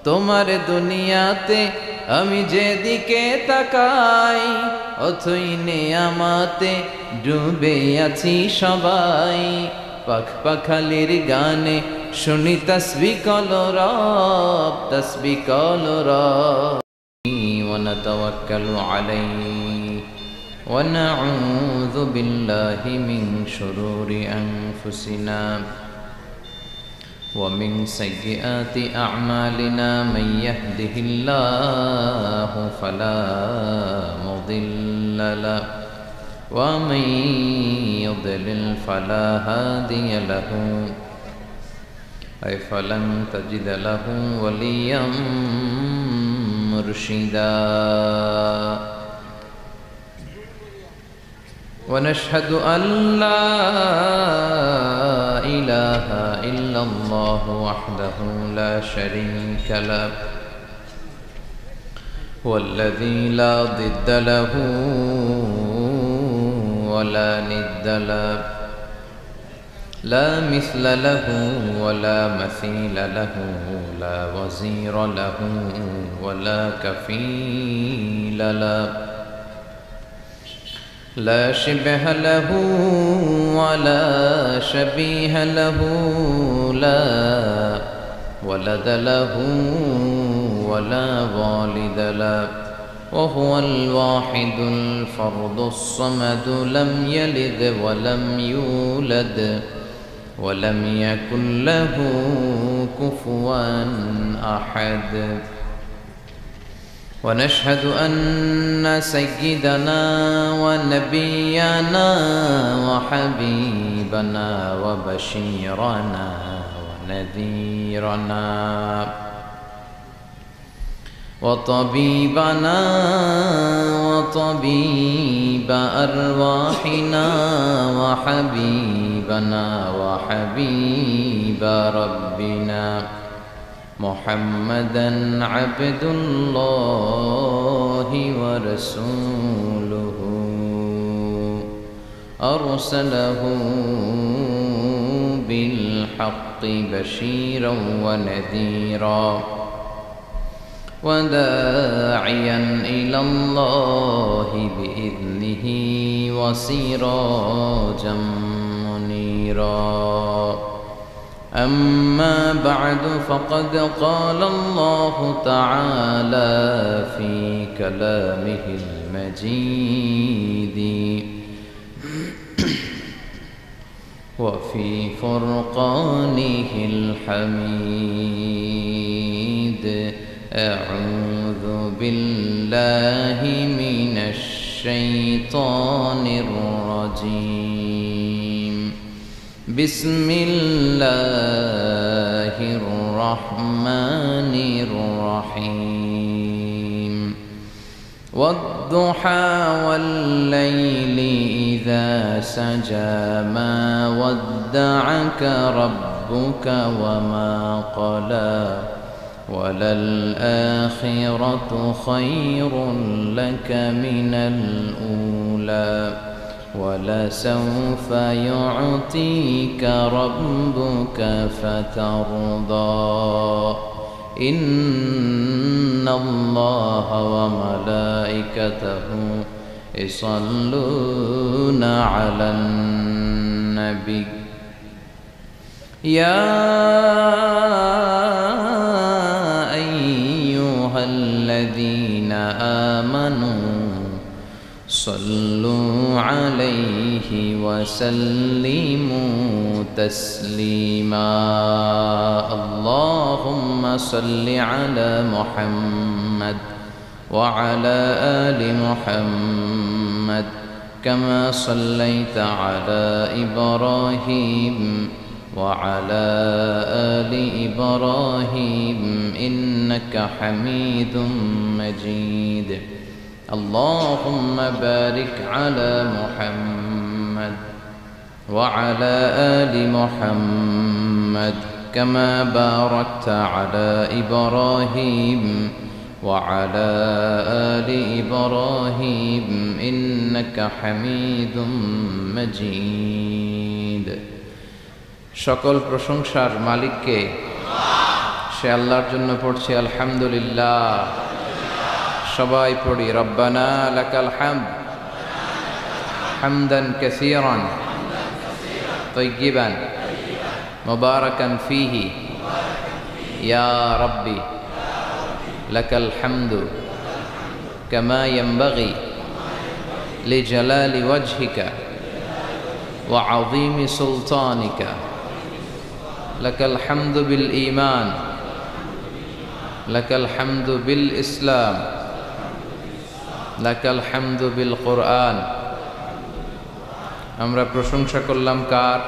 তোমার দুনিয়াতে আমি যেদিকে তাকাই অথই নেয়ামতে ডুবে আছি সবাই। পাখ পাখালির গানে শুনি তাসবিহ কলরব, তাসবিহ কলরব। ونتوكل عليه ونعوذ بالله من شرور أنفسنا ومن سيئات أعمالنا من يهده الله فلا مضل له ومن يضلل فلا هادي له أي فلن تجد له وليا مرشدا ونشهد أن لا إله إلا الله وحده لا شريك له والذي لا ضد له ولا ند له لا مثل له ولا مثيل له لا وزير له ولا كفيل له لا شبه له ولا شبيه له لا ولد له ولا والد له وهو الواحد الفرد الصمد لم يلد ولم يولد ولم يكن له كفوا أحد ونشهد أن سيدنا ونبينا وحبيبنا وبشيرنا ونذيرنا وطبيبنا وطبيب أرواحنا وحبيبنا وحبيب ربنا محمدا عبد الله ورسوله أرسله بالحق بشيرا ونذيرا وداعيا إلى الله بإذنه وسراجا منيرا أما بعد فقد قال الله تعالى في كلامه المجيد وفي فرقانه الحميد أعوذ بالله من الشيطان الرجيم بسم الله الرحمن الرحيم والضحى والليل إذا سجى ما ودعك ربك وما قلى وللآخرة خير لك من الأولى ولسوف يعطيك ربك فترضى إن الله وملائكته يصلون على النبي يا أيها الذين آمنوا صلوا عليه وسلموا تسليما اللهم صل على محمد وعلى آل محمد كما صليت على إبراهيم وعلى آل إبراهيم إنك حميد مجيد اللهم بارك على محمد وعلى آل محمد كما باركت على إبراهيم وعلى آل إبراهيم إنك حميد مجيد সকল প্রশংসার মালিককে সে আল্লাহর জন্য পড়ছি আলহামদুলিল্লাহ। সবাই পড়ি রব্বানা লাকাল হামদ হামদান কাসীরান তাইয়্যিবান মুবারাকান ফীহি ইয়া রাব্বি লাকাল হামদু কামা ইয়ানবাগি লিজালালি ওয়াজহিকা ওয়া আযীমি সুলতানিকা লাকাল হামদু বিল ঈমান লাকাল হামদু বিল ইসলাম লাকাল হামদু বিল কোরআন। আমরা প্রশংসা করলাম কার?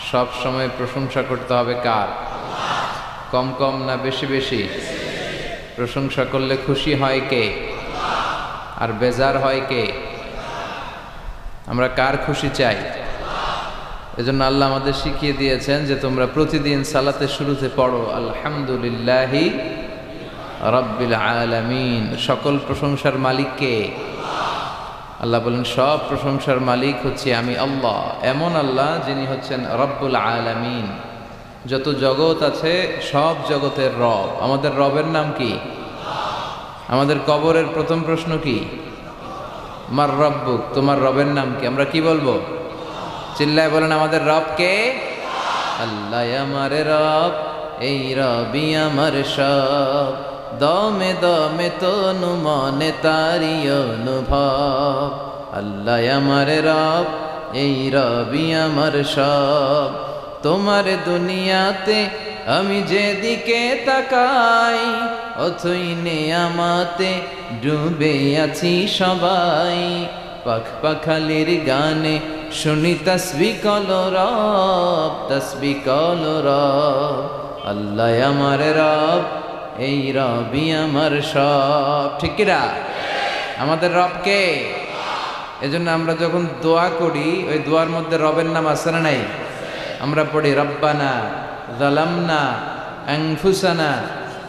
সব সময় প্রশংসা করতে হবে কার? কম কম না বেশি বেশি? প্রশংসা করলে খুশি হয় কে আর বেজার হয় কে? আমরা কার খুশি চাই? এজন্য আল্লাহ আমাদের শিখিয়ে দিয়েছেন যে তোমরা প্রতিদিন সালাতের শুরুতে পড়ো আলহামদুলিল্লাহি রাব্বিল আলামিন। সকল প্রশংসার মালিক কে? আল্লাহ বলেন সব প্রশংসার মালিক হচ্ছে আমি আল্লাহ, এমন আল্লাহ যিনি হচ্ছেন রব্বুল আলামিন। যত জগৎ আছে সব জগতের রব। আমাদের রবের নাম কি? আমাদের কবরের প্রথম প্রশ্ন কি? মার রব্বুক, তোমার রবের নাম কি? আমরা কি বলবো? চিল্লায় বলেন আমাদের রব কে? আল্লাহ আমার রব, এই রবি আমার সব, দমে দমে তনু মনে তারি অনুভব। আল্লাহ আমার রব, এই রবি আমার সব, তোমার দুনিয়াতে আমি যেদিকে তাকাই অথই নেয়ামতে ডুবে আছি সবাই। পাখ পাখালির গানে শুনি তসবিহ কলো রব, তসবিহ কলো রব। আল্লাহ আমার রব, এই রবি আমার সব। ঠিক কিনা? আমাদের রব কে? এজন্য আমরা যখন দোয়া করি ওই দোয়ার মধ্যে রবের নাম আছে না নাই? আমরা পড়ি রব্বানা যালামনা আনফুসানা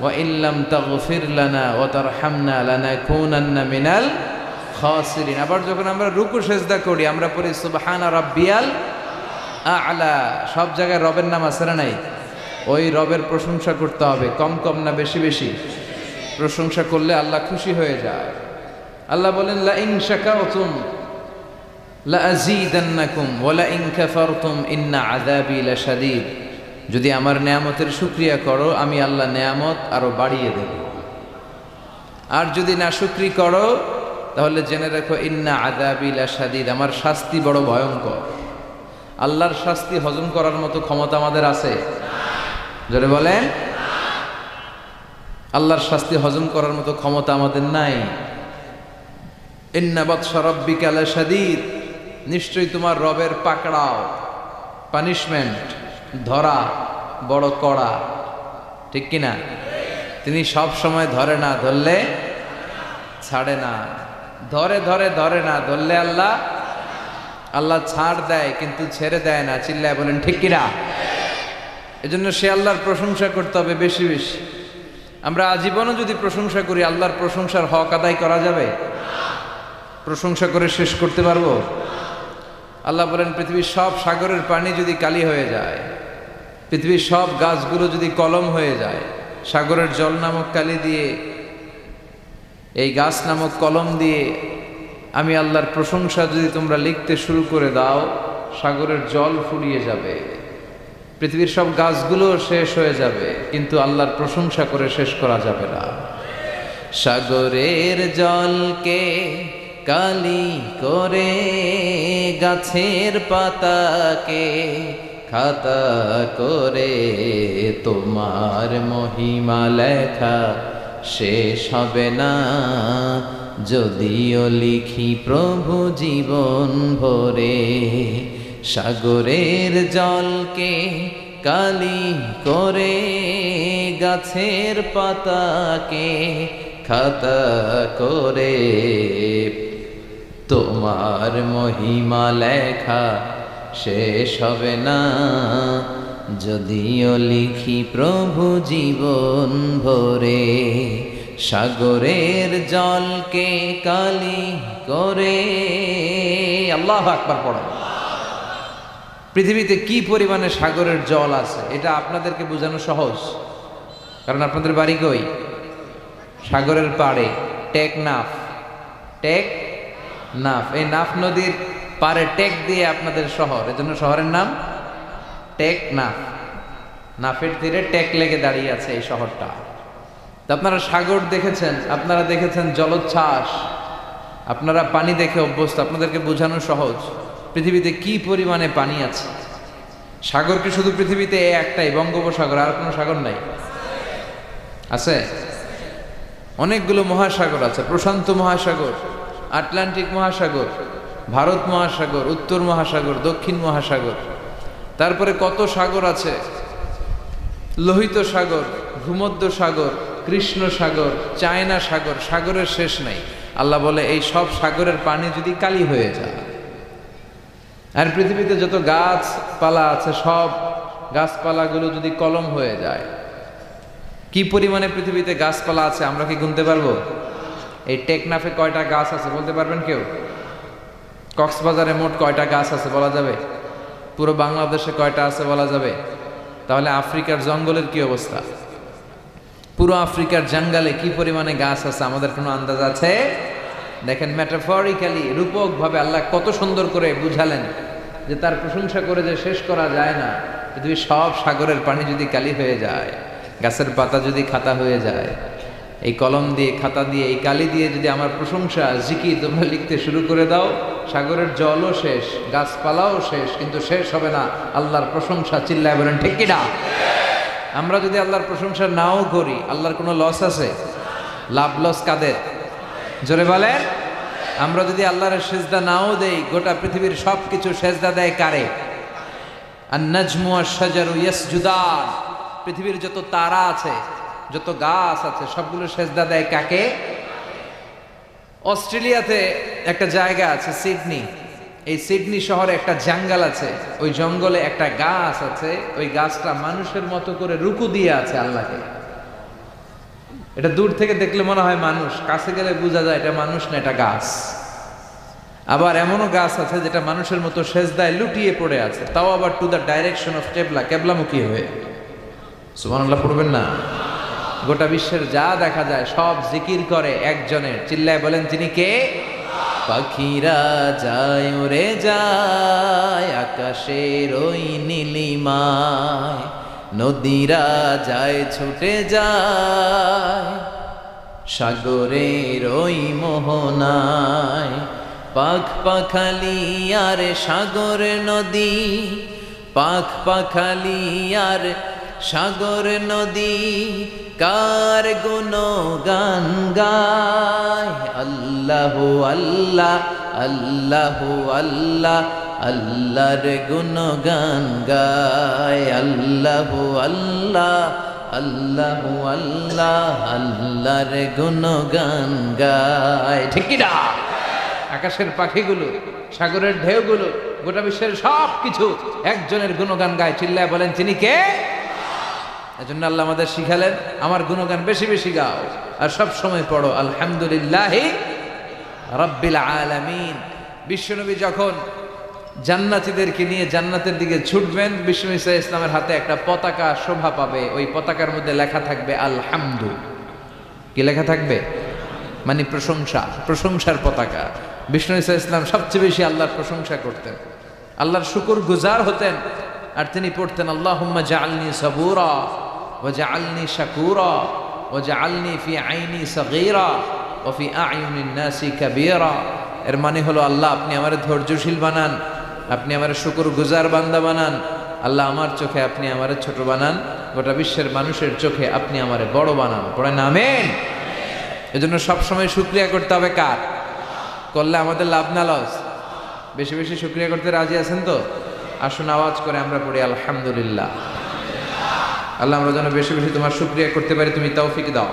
ওয়া ইল্লাম তাগফির লানা ওয়া তারহামনা লানাকুনান্না মিনাল খাসিরিন। আবার যখন আমরা রুকু সেজদা করি আমরা পড়ি সুবহানা রাব্বিয়াল আ'লা। সব জায়গায় রবের নাম আছে না নাই? ওই রবের প্রশংসা করতে হবে, কম কম না বেশি বেশি? প্রশংসা করলে আল্লাহ খুশি হয়ে যায়। আল্লাহ বলেন লা ইন শাকারতুম লা আযীদান্নাকুম ওয়া লা ইন কাফারতুম ইন্না আযাবি লাশাদীদ। যদি আমার নেয়ামতের শুকরিয়া করো আমি আল্লাহ নেয়ামত আরো বাড়িয়ে দেব, আর যদি না শুকরি করো তাহলে জেনে রাখো ইন্না আযাবি লাশাদীদ, আমার শাস্তি বড় ভয়ঙ্কর। আল্লাহর শাস্তি হজম করার মতো ক্ষমতা আমাদের আছে? জোরে বলেন। আল্লাহর শাস্তি হজম করার মতো ক্ষমতা আমাদের নাই। ইন্না বাতশা রাব্বিকা লাশাদীদ, নিশ্চয়ই তোমার রবের পাকড়াও, পানিশমেন্ট, ধরা বড় কড়া। ঠিক কিনা? তিনি সব সময় ধরে না, ধরলে ছাড়ে না। ধরে ধরে ধরে না, ধরলে আল্লাহ আল্লাহ ছাড় দেয় কিন্তু ছেড়ে দেয় না। চিল্লায় বলেন ঠিক কিনা? এজন্য সে আল্লাহর প্রশংসা করতে হবে বেশি বেশি। আমরা আজীবনও যদি প্রশংসা করি আল্লাহর প্রশংসার হক আদায় করা যাবে? প্রশংসা করে শেষ করতে পারবো? আল্লাহ বলেন পৃথিবীর সব সাগরের পানি যদি কালি হয়ে যায়, পৃথিবীর সব গাছগুলো যদি কলম হয়ে যায়, সাগরের জল নামক কালি দিয়ে, এই গাছ নামক কলম দিয়ে আমি আল্লাহর প্রশংসা যদি তোমরা লিখতে শুরু করে দাও, সাগরের জল ফুরিয়ে যাবে, পৃথিবীর সব গাছগুলো শেষ হয়ে যাবে, কিন্তু আল্লাহর প্রশংসা করে শেষ করা যাবে না। সাগরের জলকে কালি করে গাছের পাতাকে খাতা করে তোমার মহিমা লেখা শেষ হবে না, যদিও লিখি প্রভু জীবন ভরে। সাগরের জলকে কালি করে গাছের পাতাকে খাতা করে তোমার মহিমা লেখা শেষ হবে না, যদিও লিখি প্রভু জীবন ভরে। সাগরের জলকে কালি করে। আল্লাহু আকবার পড়ো। পৃথিবীতে কি পরিমাণে সাগরের জল আছে এটা আপনাদেরকে বোঝানো সহজ, কারণ আপনাদের বাড়ি কই? সাগরের পাড়ে, টেকনাফ। টেকনাফ, এই নাফ নদীর পাড়ে টেক দিয়ে আপনাদের শহর, এজন্য শহরের নাম টেকনাফ। নাফের তীরে টেক লেগে দাঁড়িয়ে আছে এই শহরটা। তো আপনারা সাগর দেখেছেন, আপনারা দেখেছেন জলোচ্ছ্বাস, আপনারা পানি দেখে অভ্যস্ত, আপনাদেরকে বোঝানো সহজ পৃথিবীতে কি পরিমাণে পানি আছে। সাগর কি শুধু পৃথিবীতে একটাই, বঙ্গোপসাগর, আর কোনো সাগর নাই? আছে অনেকগুলো মহাসাগর আছে, প্রশান্ত মহাসাগর, আটলান্টিক মহাসাগর, ভারত মহাসাগর, উত্তর মহাসাগর, দক্ষিণ মহাসাগর, তারপরে কত সাগর আছে, লোহিত সাগর, ভূমধ্য সাগর, কৃষ্ণ সাগর, চায়না সাগর, সাগরের শেষ নাই। আল্লাহ বলে এই সব সাগরের পানি যদি কালি হয়ে যায়, আর পৃথিবীতে যত গাছপালা আছে সব গাছপালাগুলো যদি কলম হয়ে যায়, কি পরিমাণে পৃথিবীতে গাছপালা আছে আমরা কি গুনতে পারবো? এই টেকনাফে কয়টা গাছ আছে বলতে পারবেন কেউ? কক্সবাজারে মোট কয়টা গাছ আছে বলা যাবে? পুরো বাংলাদেশে কয়টা আছে বলা যাবে? তাহলে আফ্রিকার জঙ্গলের কি অবস্থা? পুরো আফ্রিকার জঙ্গলে কি পরিমাণে গাছ আছে আমাদের কোনো আন্দাজ আছে? দেখেন, মেটাফরিক্যালি, রূপকভাবে আল্লাহ কত সুন্দর করে বুঝালেন যে তার প্রশংসা করে যে শেষ করা যায় না। পৃথিবীর সব সাগরের পানি যদি কালি হয়ে যায়, গাছের পাতা যদি খাতা হয়ে যায়, এই কলম দিয়ে, খাতা দিয়ে, এই কালি দিয়ে যদি আমার প্রশংসা, জিকির তোমরা লিখতে শুরু করে দাও, সাগরের জলও শেষ, গাছপালাও শেষ, কিন্তু শেষ হবে না আল্লাহর প্রশংসা। চিল্লায় বলেন ঠিক কিনা? আমরা যদি আল্লাহর প্রশংসা নাও করি, আল্লাহর কোনো লস আছে? লাভ লস কাদের? জোরে বলেন। আমরা যদি আল্লাহর সেজদা নাও দেই, গোটা পৃথিবীর সব কিছু সেজদা দেয় কারে? আন-নাজমু ওয়াশ-শাজারু ইয়াসজুদান। পৃথিবীর যত তারা আছে, যত গাছ আছে, সবগুলো সেজদা দেয় কাকে? অস্ট্রেলিয়াতে একটা জায়গা আছে সিডনি, এই সিডনি শহরে একটা জঙ্গল আছে, ওই জঙ্গলে একটা গাছ আছে, ওই গাছটা মানুষের মতো করে রুকু দিয়ে আছে আল্লাহকে। এটা দূর থেকে দেখলে মনে হয় মানুষ, কাছে গেলে বোঝা যায় এটা মানুষ না, এটা গাছ। আবার এমনও গাছ আছে যেটা মানুষের মতো সেজদায় লুটিয়ে পড়ে আছে, তাও আবার টু দ্য ডাইরেকশন অফ কেবলা, কেবলামুখী হয়ে। সুবহানাল্লাহ পড়বেন না? গোটা বিশ্বের যা দেখা যায় সব জিকির করে একজনের। চিল্লায় বলেন তিনি কে? পাখিরা যায় উড়ে যায় আকাশের ওই নীলিমায়, নদীরা যায় ছুটে যায় সাগরের ওই মোহনায়। পাখ পাখালি আর সাগর নদী, পাখ পাখালি আর সাগর নদী, কার গুণগান গায়। আল্লাহ আল্লাহ আল্লাহ আল্লাহ, আল্লাহর গুণগান গায়। আল্লাহ আল্লাহ আল্লাহ আল্লাহ, আল্লাহর গুণগান গায়। ঠিক কি না? আকাশের পাখিগুলো, সাগরের ঢেউগুলো, গোটা বিশ্বের সব কিছু একজনের গুণগান গায়। চিল্লায় বলেন তিনি কে? এজন্য আল্লাহ আমাদের শিখালেন আমার গুণগান বেশি বেশি গাও, আর সব সময় পড়ো আলহামদুলিল্লাহি রাব্বিল আলামিন। বিশ্বনবী যখন জান্নাতীদেরকে নিয়ে জান্নাতের দিকে ছুটবেন, বিশ্বনবী সাল্লাল্লাহু আলাইহি ইসলামের হাতে একটা পতাকা শোভা পাবে। ওই পতাকার মধ্যে লেখা থাকবে আলহামদু। কি লেখা থাকবে? মানে প্রশংসা, প্রশংসার পতাকা। বিশ্বনবী সাল্লাল্লাহু আলাইহি ইসলাম সবচেয়ে বেশি আল্লাহর প্রশংসা করতেন, আল্লাহর শুকর গুজার হতেন। আর তিনি পড়তেন আল্লাহুম্মা জাআলনি সাবুরা ওয়া জাআলনি শাকুরা ওয়া জাআলনি ফি আইনি সাগীরা ওয়া ফি আ'য়ুনিন নাসি কাবীরা। এর মানে হলো আল্লাহ আপনি আমারে ধৈর্যশীল বানান, আপনি আমারে শুকর গুজার বান্দা বানান। আল্লাহ আমার চোখে আপনি আমারে ছোট বানান, গোটা বিশ্বের মানুষের চোখে আপনি আমারে বড় বানান। পড়েন আমিন। এজন্য সবসময় শুকরিয়া করতে হবে কার? করলে আমাদের লাভ না লস? বেশি বেশি শুকরিয়া করতে রাজি আছেন তো? আসুন আওয়াজ করে আমরা পড়ি আলহামদুলিল্লাহ। আল্লাহ আমরা যেন বেশি বেশি তোমার শুকরিয়া করতে পারি, তুমি তৌফিক দাও।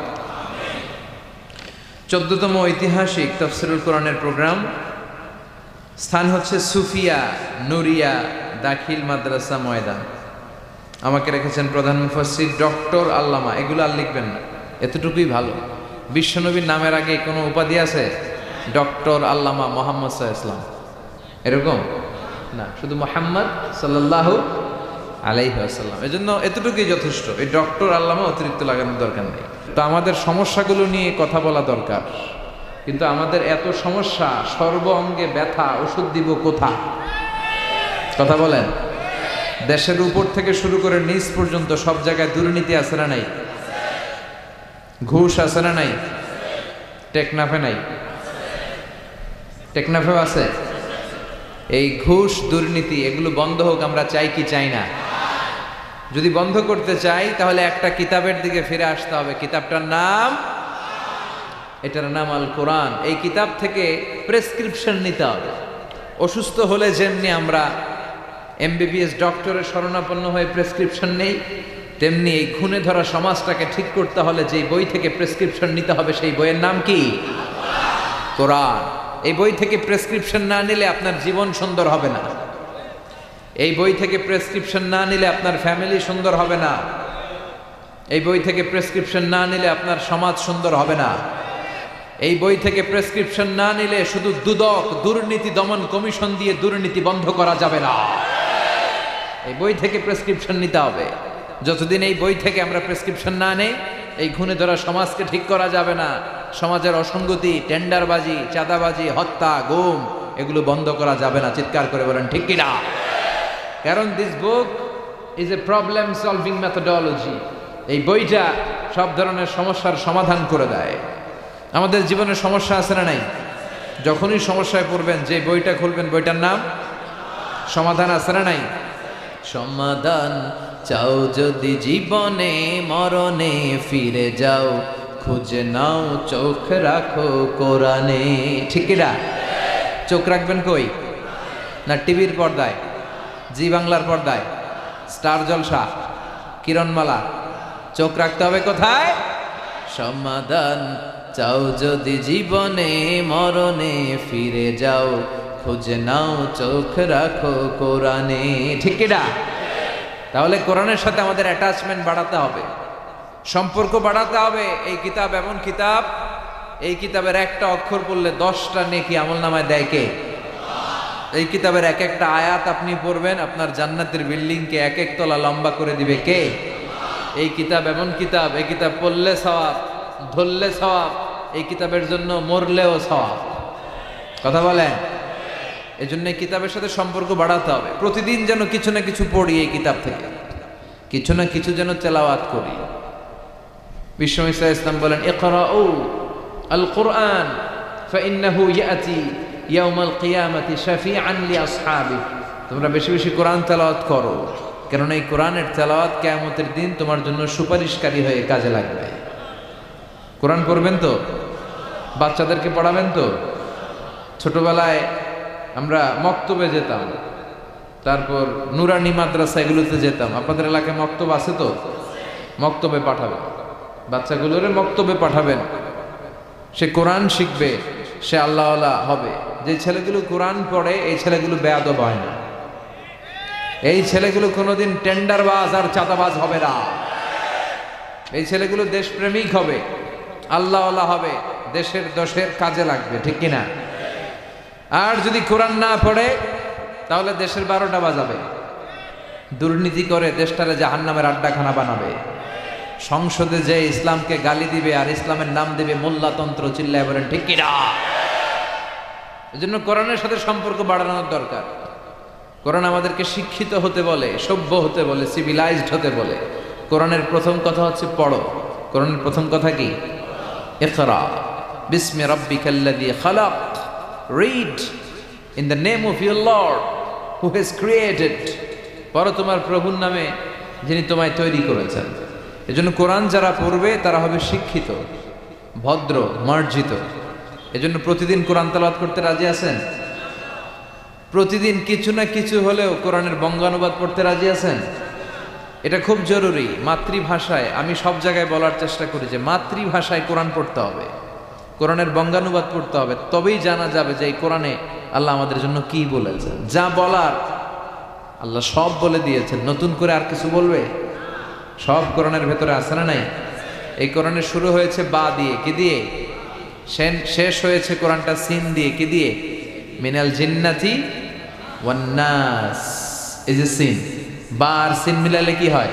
14তম ঐতিহাসিক তাফসীরুল কোরআনের প্রোগ্রাম। স্থান হচ্ছে সুফিয়া নুরিয়া দাখিল মাদ্রাসা ময়দান। আমাকে রেখেছেন প্রধান মুফাসসির ডক্টর আল্লামা। এগুলো আর লিখবেন না, এতটুকুই ভালো। বিশ্বনবীর নামের আগে কোনো উপাধি আছে? ডক্টর আল্লামা মোহাম্মদ সাল্লাল্লাহু আলাইহি ওয়াসাল্লাম, এরকম না, শুধু মুহাম্মদ সাল্লাল্লাহু আলাইহি ওয়াসাল্লাম। এজন্য এতটুকুই যথেষ্ট। এই ডক্টর আল্লামা অতিরিক্ত লাগানোর দরকার নেই। তো আমাদের সমস্যাগুলো নিয়ে কথা বলা দরকার, কিন্তু আমাদের এত সমস্যা, সর্ব অঙ্গে ব্যথা, ওষুধ দিব কোথা? কথা বলেন। দেশের উপর থেকে শুরু করে নিচ পর্যন্ত সব জায়গায় দুর্নীতি আছে না নাই? ঘুষ আছে না নাই? টেকনাফে নাই? টেকনাফেও আছে। এই ঘুষ দুর্নীতি এগুলো বন্ধ হোক আমরা চাই কি চাই না? যদি বন্ধ করতে চাই তাহলে একটা কিতাবের দিকে ফিরে আসতে হবে। কিতাবটার নাম, এটার নাম আল কোরআন। এই কিতাব থেকে প্রেসক্রিপশন নিতে হবে। অসুস্থ হলে যেমনি আমরা এমবিবিএস ডক্টরের শরণাপন্ন হয়ে প্রেসক্রিপশন নেই, তেমনি এই খুনে ধরা সমাজটাকে ঠিক করতে হলে যে বই থেকে প্রেসক্রিপশন নিতে হবে সেই বইয়ের নাম কি? কোরআন। এই বই থেকে প্রেসক্রিপশন না নিলে আপনার জীবন সুন্দর হবে না। এই বই থেকে প্রেসক্রিপশন না নিলে আপনার ফ্যামিলি সুন্দর হবে না। এই বই থেকে প্রেসক্রিপশন না নিলে আপনার সমাজ সুন্দর হবে না। এই বই থেকে প্রেসক্রিপশন না নিলে শুধু দুদক, দুর্নীতি দমন কমিশন দিয়ে দুর্নীতি বন্ধ করা যাবে না। এই বই থেকে প্রেসক্রিপশন নিতে হবে। যতদিন এই বই থেকে আমরা প্রেসক্রিপশন না নেই, এই খুনে ধরা সমাজকে ঠিক করা যাবে না। সমাজের অসঙ্গতি, টেন্ডারবাজি, চাঁদাবাজি, হত্যা, গুম এগুলো বন্ধ করা যাবে না। চিৎকার করে বলেন ঠিক কিনা? কারণ this book is a problem solving methodology. এই বইটা সব ধরনের সমস্যার সমাধান করে দেয়। আমাদের জীবনে সমস্যা আছে না নাই? যখনই সমস্যায় পড়বেন যে বইটা খুলবেন বইটার নাম সমাধান। আছে না নাই? সমাধান চাও যদি জীবনে, মরণে ফিরে যাও, খুঁজে নাও চোখ রাখো কোরআনে। ঠিক কিনা? চোখ রাখবেন কই? না টিভির পর্দায়, জি বাংলার পর্দায়, স্টার জলসা, কিরণমালা? চোখ রাখতে হবে কোথায়? সমাধান চাও যদি জীবনে, মরণে ফিরে যাও, খুঁজে নাও চোখ রাখো কোরআনে। ঠিক কিনা? তাহলে কোরআনের সাথে আমাদের অ্যাটাচমেন্ট বাড়াতে হবে, সম্পর্ক বাড়াতে হবে। এই কিতাব এমন কিতাব, এই কিতাবের একটা অক্ষর পড়লে 10টা নেকি আমলনামায় দেয় কে? এই কিতাবের এক একটা আয়াত আপনি পড়বেন, আপনার জান্নাতের বিল্ডিংকে এক এক তলা লম্বা করে দিবে কে? এই কিতাব এমন কিতাব, এই কিতাব পড়লে সওয়াব, ধরলে সওয়াব, এই কিতাবের জন্য মরলেও সওয়াব। কথা বলেন। এই জন্য এই কিতাবের সাথে সম্পর্ক বাড়াতে হবে। প্রতিদিন যেন কিছু না কিছু পড়ি এই কিতাব থেকে, কিছু না কিছু যেন তেলাওয়াত করি। বিশ্বনবী সাল্লাল্লাহু আলাইহি ওয়াসাল্লাম বলেন, ইকরাউ আল কুরআন ফাইন্নাহু ইয়াতি ইয়াউমাল কিয়ামাতি শাফিআন লিআসহাবি। তোমরা বেশি বেশি কোরআন তেলাওয়াত করো, কারণ এই কোরআনের তেলাওয়াত কিয়ামতের দিন তোমার জন্য সুপারিশকারী হয়ে কাজে লাগবে। কোরআন পড়বেন তো? বাচ্চাদেরকে পড়াবেন তো? ছোটবেলায় আমরা মক্তবে যেতাম, তারপর নুরানি মাদ্রাসা এগুলোতে যেতাম। আপনাদের এলাকায় মক্তব আছে তো? মক্তবে পাঠাবেন বাচ্চাগুলোরে, মক্তবে পাঠাবেন। সে কোরআন শিখবে, সে আল্লাহওয়ালা হবে। যে ছেলেগুলো কোরআন পড়ে এই ছেলেগুলো বেয়াদব হয় না। এই ছেলেগুলো কোনোদিন টেন্ডারবাজ আর চাঁদাবাজ হবে না। এই ছেলেগুলো দেশপ্রেমিক হবে, আল্লাহওয়ালা হবে, দেশের দোষের কাজে লাগবে। ঠিক কিনা? আর যদি কোরআন না পড়ে তাহলে দেশের 12টা বাজাবে, দুর্নীতি করে দেশটারে জাহান্নামের আড্ডাখানা বানাবে। সংসদে যে ইসলামকে গালি দিবে আর ইসলামের নাম দেবে মোল্লাতন্ত্র, চিল্লায় বলেন ঠিক কিনা? এজন্য কোরআনের সাথে সম্পর্ক বাড়ানোর দরকার। কোরআন আমাদেরকে শিক্ষিত হতে বলে, সভ্য হতে বলে, সিভিলাইজড হতে বলে। কোরআনের প্রথম কথা হচ্ছে পড়ো। কোরআনের প্রথম কথা কি? ইকরা বিসমি রাব্বিকাল্লাযী খালাক। Read in the name of your Lord who has created. পড়ো তোমার প্রভুর নামে যিনি তোমায় তৈরি করেছেন। এজন্য কোরআন যারা পড়বে তারা হবে শিক্ষিত, ভদ্র, মার্জিত। এজন্য প্রতিদিন কোরআন তেলাওয়াত করতে রাজি আছেন? প্রতিদিন কিছু না কিছু হলেও কোরআনের বঙ্গানুবাদ পড়তে রাজি আছেন? এটা খুব জরুরি। মাতৃভাষায়, আমি সব জায়গায় বলার চেষ্টা করি যে মাতৃভাষায় কোরআন পড়তে হবে, কোরআনের বঙ্গানুবাদ পড়তে হবে। তবেই জানা যাবে যে এই কোরআনে আল্লাহ আমাদের জন্য কি বলেছেন। যা বলার আল্লাহ সব বলে দিয়েছেন, নতুন করে আর কিছু বলবে? সব কোরআনের ভেতরে আছে না নাই? এই কোরআনের শুরু হয়েছে বা দিয়ে, কি দিয়ে? শেষ হয়েছে কোরআনটা সিন দিয়ে, কি দিয়ে? মিনাল জিন্নাতি ওয়ান নাস। এই যে সিন, বা আর সিন মিলালে কি হয়?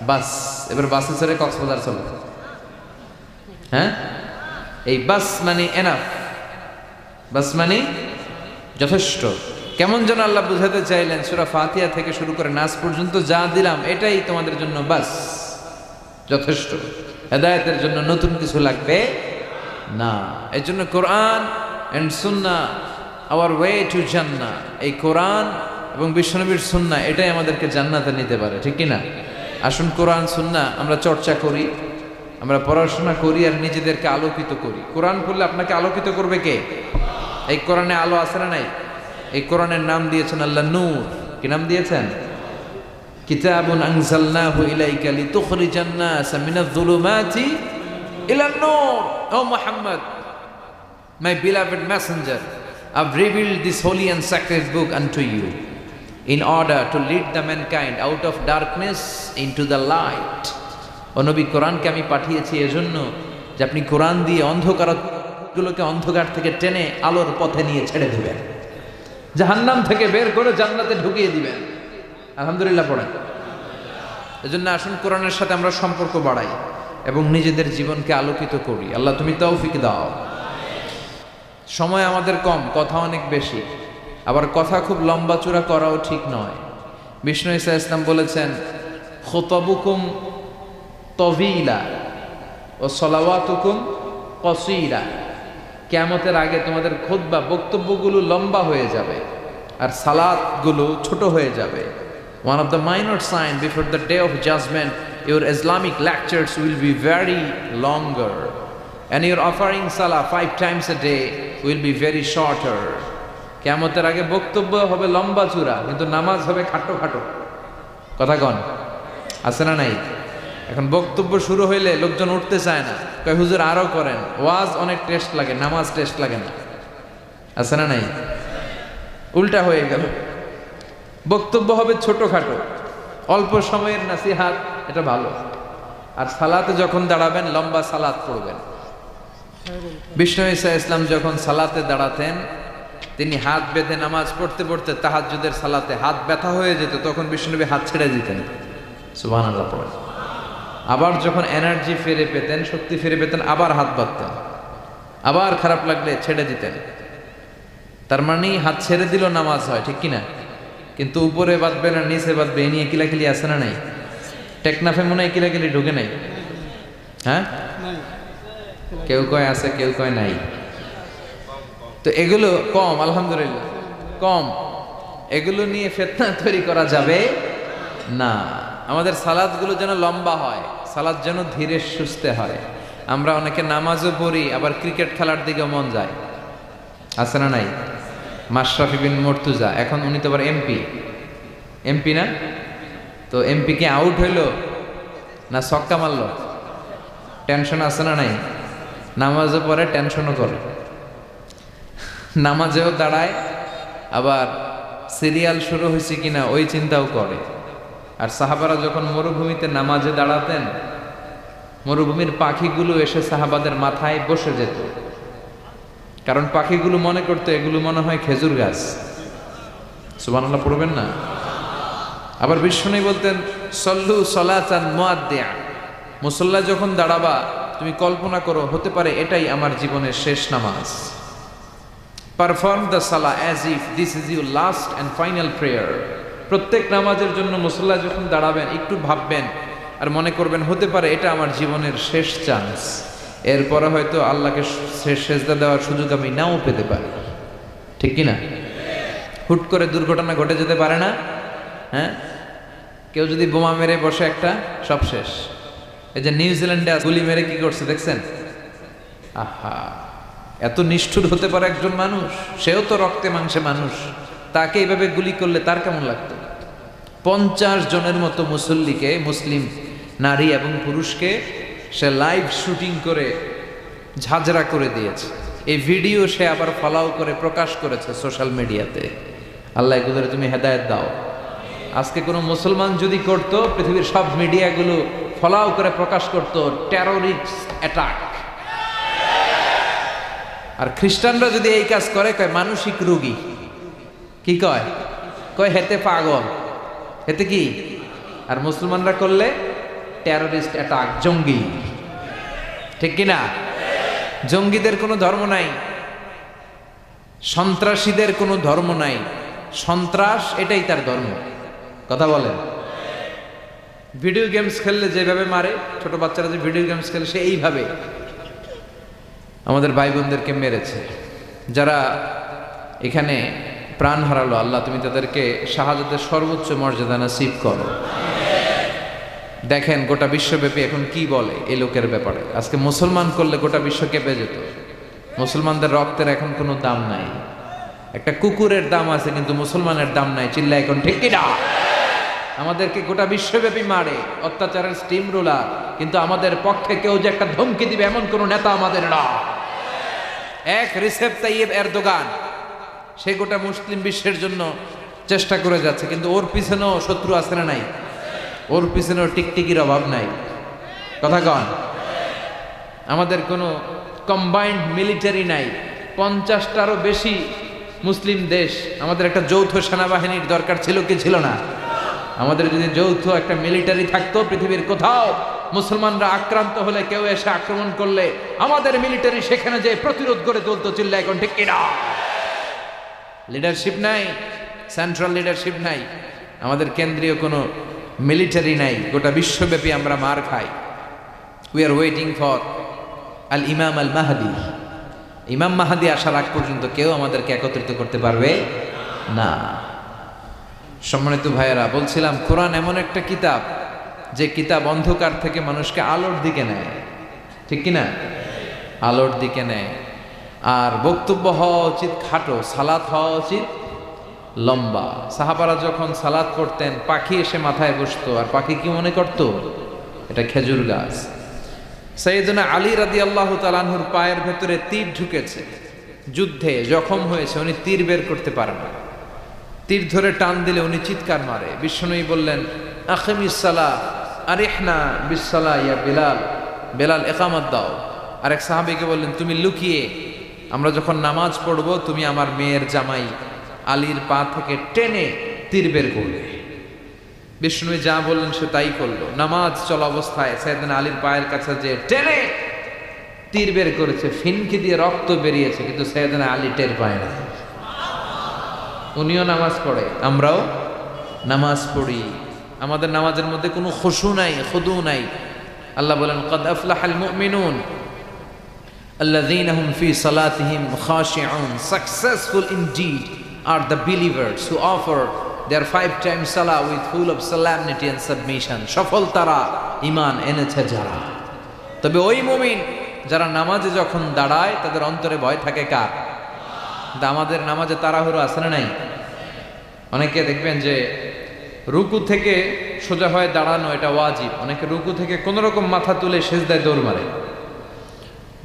বাস। এবার বাসে চড়ে কক্সবাজার চলো। হ্যাঁ, এই বাস মানে এনাফ, বাস মানে যথেষ্ট। কেমন যেন আল্লাহ বুঝাতে চাইলেন, সূরা ফাতিহা থেকে শুরু করে নাস পর্যন্ত যা দিলাম এটাই তোমাদের জন্য বাস, যথেষ্ট। হেদায়েতের জন্য নতুন কিছু লাগবে না। এই জন্য কোরআন and Sunnah hour way to জান্নাহ। এই কোরআন এবং বিশ্বনবীর সুন্নাহ এটাই আমাদেরকে জান্নাতে নিতে পারে, ঠিক কি না? আসুন কোরআন সুন্নাহ আমরা চর্চা করি, আমরা পড়াশোনা করি আর নিজেদেরকে আলোকিত করি। কোরআন পড়লে আপনাকে আলোকিত করবে কে? এই কোরআনে আলো আছে না নাই? এই কোরআনের নাম দিয়েছেন আল্লাহ নূর। কি নাম দিয়েছেন? কিতাবুন আনজালনাহু ইলাইকা লিতুখরিজান নাস মিনাজ যুলুমাতি ইলান নূর। ও Muhammad, my beloved messenger, I've revealed this holy and sacred book unto you in order to lead the mankind out of darkness into the light. ও নবী, কোরআনকে আমি পাঠিয়েছি এজন্য যে আপনি কোরআন দিয়ে অন্ধকারগুলোকে অন্ধকার থেকে টেনে আলোর পথে নিয়ে ছেড়ে দিবেন, জাহান্নাম থেকে বের করে জান্নাতে ঢুকিয়ে দিবেন। আলহামদুলিল্লাহ পড়েন। এজন্য আসুন কোরআনের সাথে আমরা সম্পর্ক বাড়াই এবং নিজেদের জীবনকে আলোকিত করি। আল্লাহ তুমি তৌফিক দাও। সময় আমাদের কম, কথা অনেক বেশি, আবার কথা খুব লম্বা চূড়া করাও ঠিক নয়। বিষ্ণু ঈসা ইসলাম বলেছেন, খুতাবুকুম তভিলা ও সলাওয়াতুকুম কসীরা। কিয়ামতের আগে তোমাদের খুতবা বক্তব্যগুলো লম্বা হয়ে যাবে আর সালাতগুলো ছোট হয়ে যাবে। One of the minor signs before the day of judgment, your Islamic lectures will be very longer, and your offering salah 5 times a day will be very shorter. কিয়ামতের আগে বক্তব্য হবে লম্বা চূড়া, কিন্তু নামাজ হবে খাটো খাটো। কথা কন, আছে না নাই? এখন বক্তব্য শুরু হইলে লোকজন উঠতে চায় না, কয় হুজুর আরো করেন। ওয়াজ অনেক টেস্ট লাগে, নামাজ টেস্ট লাগে না। আছে না নাই? উল্টা হয়ে গেল। বক্তব্য হবে ছোটখাটো, অল্প সময়ের নাসিহাত, এটা ভালো। আর সালাতে যখন দাঁড়াবেন লম্বা সালাত পড়বেন। বিষ্ণু ঈসা ইসলাম যখন সালাতে দাঁড়াতেন, তিনি হাত বেঁধে নামাজ পড়তে পড়তে তাহাজ্জুদের সালাতে হাত ব্যথা হয়ে যেত, তখন বিষ্ণুনবী হাত ছেড়ে দিতেন। সুবহানাল্লাহ পড়েন। আবার যখন এনার্জি ফিরে পেতেন, শক্তি ফিরে পেতেন, আবার হাত বাঁধতেন, আবার খারাপ লাগলে ছেড়ে দিতেন। তার মানে হাত ছেড়ে দিল নামাজ হয়, ঠিক কিনা? কিন্তু উপরে বাঁধবে না নিচে বাঁধবে, এ নিয়ে কিলাকিলি আছে না নাই? টেকনাফে মনে হয় কিলাকিলি ঢুকে নাই। হ্যাঁ, কেউ কয় আছে, কেউ কয় নাই। তো এগুলো কম, আলহামদুলিল্লাহ কম। এগুলো নিয়ে ফিতনা তৈরি করা যাবে না। আমাদের সালাদগুলো যেন লম্বা হয়, সালাদ যেন ধীরে সুস্থে হয়। আমরা অনেকে নামাজও পড়ি, আবার ক্রিকেট খেলার দিকে মন যায়। আছে না নাই? মাশরাফি বিন মুর্তজা, এখন উনি তো আবার এমপি না? তো এমপি কে আউট হইলো না ছক্কা মারলো? টেনশন আছে না নাই? নামাজও পড়ে, টেনশনও করে, নামাজেও দাঁড়ায়, আবার সিরিয়াল শুরু হয়েছে কিনা ওই চিন্তাও করে। আর সাহাবারা যখন মরুভূমিতে নামাজে দাঁড়াতেন, মরুভূমির পাখিগুলো এসে সাহাবাদের মাথায় বসে যেত, কারণ পাখিগুলো মনে করতো এগুলো মনে হয় খেজুর গাছ। সুবহানাল্লাহ পড়বেন না? আবার বিষ্ণু বলতেন, সল্লু সলাতান মুআদ্দিয়া, মুসল্লা যখন দাঁড়াবা তুমি কল্পনা করো হতে পারে এটাই আমার জীবনের শেষ নামাজ। Perform the Salah as if this is your last and final prayer. প্রত্যেক নামাজের জন্য মুসল্লা যখন দাঁড়াবেন একটু ভাববেন আর মনে করবেন হতে পারে এটা আমার জীবনের শেষ চান্স। এরপরে হয়তো আল্লাহকে সেজদা দেওয়ার সুযোগ আমি নাও পেতে পারি, ঠিক কিনা? হুট করে দুর্ঘটনা ঘটে যেতে পারে না? হ্যাঁ, কেউ যদি বোমা মেরে বসে একটা, সব শেষ। এই যে নিউজিল্যান্ডে গুলি মেরে কি করছে দেখছেন? আহা, এত নিষ্ঠুর হতে পারে একজন মানুষ? সেও তো রক্তে মাংসে মানুষ, তাকে এইভাবে গুলি করলে তার কেমন লাগতো? 50 জনের মতো মুসল্লিকে, মুসলিম নারী এবং পুরুষকে সে লাইভ শুটিং করে ঝাঁঝরা করে দিয়েছে। এই ভিডিও সে আবার ফলাও করে প্রকাশ করেছে সোশ্যাল মিডিয়াতে। আল্লাহ এগুলোর তুমি হেদায়েত দাও। আজকে কোনো মুসলমান যদি করতো, পৃথিবীর সব মিডিয়াগুলো ফলাও করে প্রকাশ করত টেররিস্ট অ্যাটাক। আর খ্রিস্টানরা যদি এই কাজ করে, কয় মানসিক রোগী। কি কয়? কয় হেতে পাগল। এতে কি? আর মুসলমানরা করলে টেররিস্ট অ্যাটাক, জঙ্গি। ঠিক কিনা? জঙ্গিদের কোনো ধর্ম নাই, সন্ত্রাসীদের কোনো ধর্ম নাই, সন্ত্রাস এটাই তার ধর্ম। কথা বলেন। ভিডিও গেমস খেললে যেভাবে মারে, ছোট বাচ্চারা যে ভিডিও গেমস খেলে সে এইভাবে আমাদের ভাই বোনদেরকে মেরেছে। যারা এখানে প্রাণ হারালো, আল্লাহ তুমি তাদেরকে শাহাদাতের সর্বোচ্চ মর্যাদা নসিব করো। দেখেন গোটা বিশ্বব্যাপী এখন কি বলে এই লোকের ব্যাপারে। আজকে মুসলমান করলে গোটা বিশ্ব কেঁপে যেত। মুসলমানদের রক্তের এখন কোনো দাম নাই। একটা কুকুরের দাম আছে কিন্তু মুসলমানের দাম নাই। চিল্লা এখন ঠিক কিনা? আমাদেরকে গোটা বিশ্বব্যাপী মারে, অত্যাচারের স্টিম রোলার, কিন্তু আমাদের পক্ষে কেউ যে একটা ধমকি দিবে এমন কোন নেতা আমাদের না। এক রিসেপ তাইয়েব এরদোগান, সে গোটা মুসলিম বিশ্বের জন্য চেষ্টা করে যাচ্ছে, কিন্তু ওর পিছনেও শত্রু আছে না নাই? ওর পিছনেও টিকটিকির অভাব নাই। কথা কন। আমাদের কোনো কম্বাইন্ড মিলিটারি নাই। 50টারও বেশি মুসলিম দেশ, আমাদের একটা যৌথ সেনাবাহিনীর দরকার ছিল কি ছিল না? আমাদের যদি যৌথ একটা মিলিটারি থাকতো, পৃথিবীর কোথাও মুসলমানরা আক্রান্ত হলে, কেউ এসে আক্রমণ করলে আমাদের মিলিটারি সেখানে যে প্রতিরোধ করে তুলতো। চিল্লা এখন ঠিক কিনা? লিডারশিপ নাই, সেন্ট্রাল লিডারশিপ নাই, আমাদের কেন্দ্রীয় কোনো মিলিটারি নাই। গোটা বিশ্বব্যাপী আমরা মার খাই। উই আর ওয়েটিং ফর আল ইমাম আল মাহাদি। ইমাম মাহাদি আসার আগ পর্যন্ত কেউ আমাদেরকে একত্রিত করতে পারবে না। সম্মানিত ভাইয়েরা, বলছিলাম কোরআন এমন একটা কিতাব যে কিতাব অন্ধকার থেকে মানুষকে আলোর দিকে নেয়। ঠিক কিনা? আলোর দিকে নেয়। আর বক্তব্য হওয়া উচিত খাটো, সালাত হওয়া উচিত লম্বা। সাহাবারা যখন সালাত পড়তেন, পাখি এসে মাথায় বসতো, আর পাখি কি মনে করত? এটা খেজুর গাছ। সাইয়েদনা আলী রাদিয়াল্লাহু তাআলা আনহুর পায়ের ভেতরে তীর ঢুকেছে, যুদ্ধে জখম হয়েছে, উনি তীর বের করতে পারেন না। তীর ধরে টান দিলে উনি চিৎকার মারে। বিশ্বনবী বললেন, আকিমিস সালাহ আরিহনা বিসসালাহ ইয়া বিলাল, বেলাল ইকামত দাও। আরেক সাহাবীকে বললেন, তুমি লুকিয়ে আমরা যখন নামাজ পড়ব, তুমি আমার মেয়ের জামাই আলীর পা থেকে টেনে তীর বের করবে। বিষ্ণু যা বললেন সে তাই করলো। নামাজ চলা অবস্থায় সাইয়েদনা আলীর পায়ের কাছে যে টেনে তীর বের করেছে, ফিনকি দিয়ে রক্ত বেরিয়েছে, কিন্তু সাইয়েদনা আলী টের পায় না। উনিও নামাজ পড়ে, আমরাও নামাজ পড়ি। আমাদের নামাজের মধ্যে কোনো খুশু নাই, খুদু নাই। আল্লাহ বলেন, ক্বাদ আফলাহাল মুমিনুন আল্লাযীনা হুম ফী সালাতিহিম খাশিউন। Successful indeed are the believers who offer their 5 times salah with full of solemnity and submission. সফল তারা, ঈমান এনেছে যারা। তবে ওই মুমিন যারা নামাজে যখন দাঁড়ায় তাদের অন্তরে ভয় থাকে কার? আমাদের নামাজে তাড়াহুড়ো আছে না নাই? অনেকে দেখবেন যে রুকু থেকে সোজা হয়ে দাঁড়ানো এটা ওয়াজিব। অনেকে রুকু থেকে কোন রকম মাথা তুলে সেজদায় দৌড় মারে।